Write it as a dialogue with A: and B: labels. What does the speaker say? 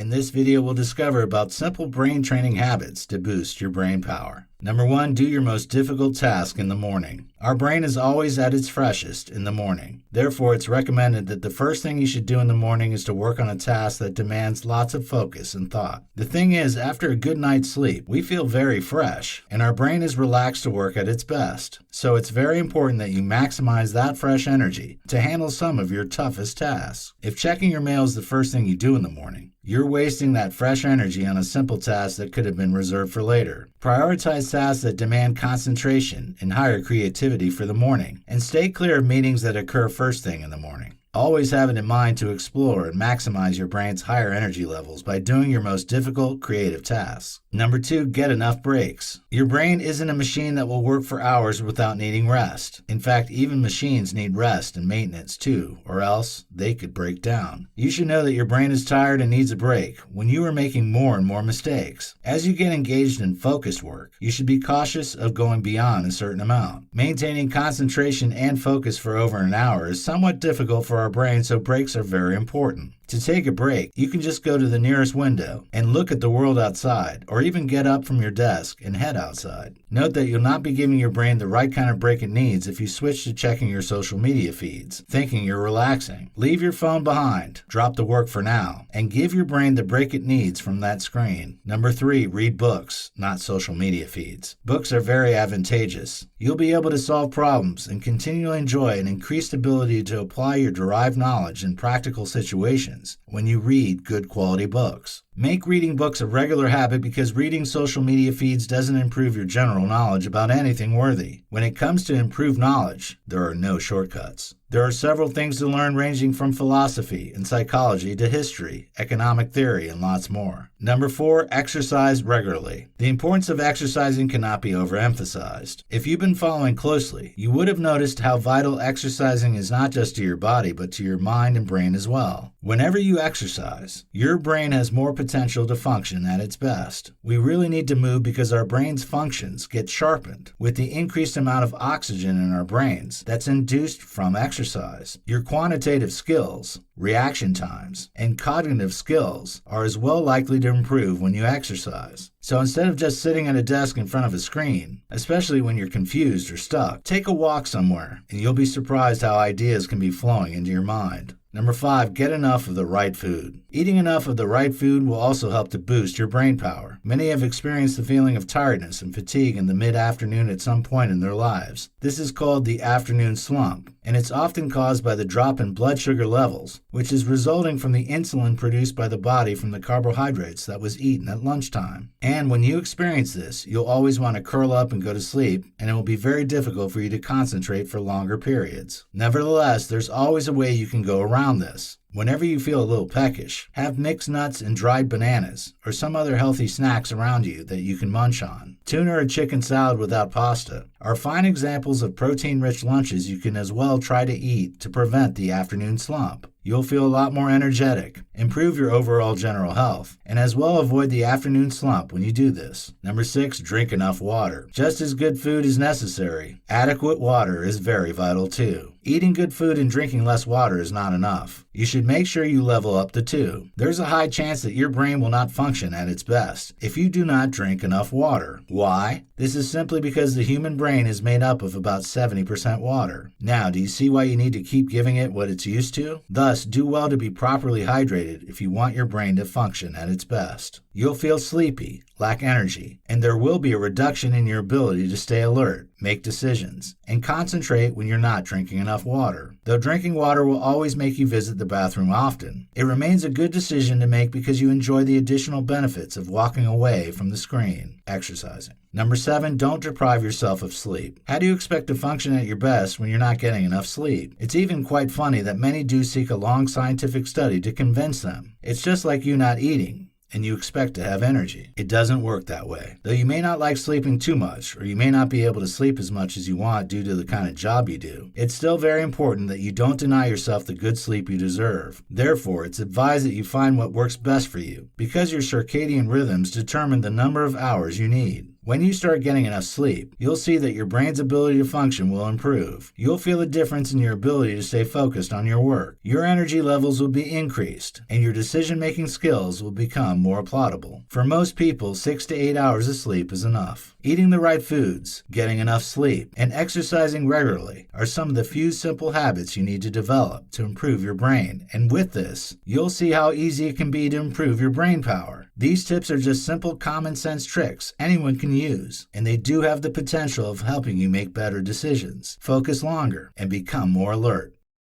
A: In this video, we'll discover about simple brain training habits to boost your brain power. Number 1, do your most difficult task in the morning. Our brain is always at its freshest in the morning. Therefore, it's recommended that the first thing you should do in the morning is to work on a task that demands lots of focus and thought. The thing is, after a good night's sleep, we feel very fresh, and our brain is relaxed to work at its best. So it's very important that you maximize that fresh energy to handle some of your toughest tasks. If checking your mail is the first thing you do in the morning, you're wasting that fresh energy on a simple task that could have been reserved for later. Prioritize tasks that demand concentration and higher creativity for the morning, and stay clear of meetings that occur first thing in the morning. Always have it in mind to explore and maximize your brain's higher energy levels by doing your most difficult creative tasks. Number 2, get enough breaks. Your brain isn't a machine that will work for hours without needing rest. In fact, even machines need rest and maintenance too, or else they could break down. You should know that your brain is tired and needs a break when you are making more and more mistakes. As you get engaged in focused work, you should be cautious of going beyond a certain amount. Maintaining concentration and focus for over an hour is somewhat difficult for our brain, so breaks are very important. To take a break, you can just go to the nearest window and look at the world outside, or even get up from your desk and head outside. Note that you'll not be giving your brain the right kind of break it needs if you switch to checking your social media feeds, thinking you're relaxing. Leave your phone behind, drop the work for now, and give your brain the break it needs from that screen. Number 3, read books, not social media feeds. Books are very advantageous. You'll be able to solve problems and continually enjoy an increased ability to apply your derived knowledge in practical situations when you read good quality books. Make reading books a regular habit because reading social media feeds doesn't improve your general knowledge about anything worthy. When it comes to improved knowledge, there are no shortcuts. There are several things to learn ranging from philosophy and psychology to history, economic theory, and lots more. Number 4, exercise regularly. The importance of exercising cannot be overemphasized. If you've been following closely, you would have noticed how vital exercising is not just to your body, but to your mind and brain as well. Whenever you exercise, your brain has more potential to function at its best. We really need to move because our brain's functions get sharpened with the increased amount of oxygen in our brains that's induced from exercise. Your quantitative skills, reaction times, and cognitive skills are as well likely to improve when you exercise. So instead of just sitting at a desk in front of a screen, especially when you're confused or stuck, take a walk somewhere and you'll be surprised how ideas can be flowing into your mind. Number 5, get enough of the right food. Eating enough of the right food will also help to boost your brain power. Many have experienced the feeling of tiredness and fatigue in the mid-afternoon at some point in their lives. This is called the afternoon slump, and it's often caused by the drop in blood sugar levels, which is resulting from the insulin produced by the body from the carbohydrates that was eaten at lunchtime. And when you experience this, you'll always want to curl up and go to sleep, and it will be very difficult for you to concentrate for longer periods. Nevertheless, there's always a way you can go around this. Whenever you feel a little peckish, have mixed nuts and dried bananas or some other healthy snacks around you that you can munch on. Tuna or chicken salad without pasta are fine examples of protein-rich lunches you can as well try to eat to prevent the afternoon slump. You'll feel a lot more energetic, improve your overall general health, and as well avoid the afternoon slump when you do this. Number 6, drink enough water. Just as good food is necessary, adequate water is very vital too. Eating good food and drinking less water is not enough. You should make sure you level up the two. There's a high chance that your brain will not function at its best if you do not drink enough water. Why? This is simply because the human brain is made up of about 70% water. Now, do you see why you need to keep giving it what it's used to? Thus, do well to be properly hydrated if you want your brain to function at its best. You'll feel sleepy, lack energy, and there will be a reduction in your ability to stay alert, make decisions, and concentrate when you're not drinking enough water. Though drinking water will always make you visit the bathroom often, it remains a good decision to make because you enjoy the additional benefits of walking away from the screen, exercising. Number 7, don't deprive yourself of sleep. How do you expect to function at your best when you're not getting enough sleep? It's even quite funny that many do seek a long scientific study to convince them. It's just like you not eating, and you expect to have energy. It doesn't work that way. Though you may not like sleeping too much, or you may not be able to sleep as much as you want due to the kind of job you do, it's still very important that you don't deny yourself the good sleep you deserve. Therefore, it's advised that you find what works best for you, because your circadian rhythms determine the number of hours you need. When you start getting enough sleep, you'll see that your brain's ability to function will improve. You'll feel a difference in your ability to stay focused on your work. Your energy levels will be increased, and your decision-making skills will become more applaudable. For most people, 6 to 8 hours of sleep is enough. Eating the right foods, getting enough sleep, and exercising regularly are some of the few simple habits you need to develop to improve your brain. And with this, you'll see how easy it can be to improve your brain power. These tips are just simple common sense tricks anyone can use, and they do have the potential of helping you make better decisions, focus longer, and become more alert.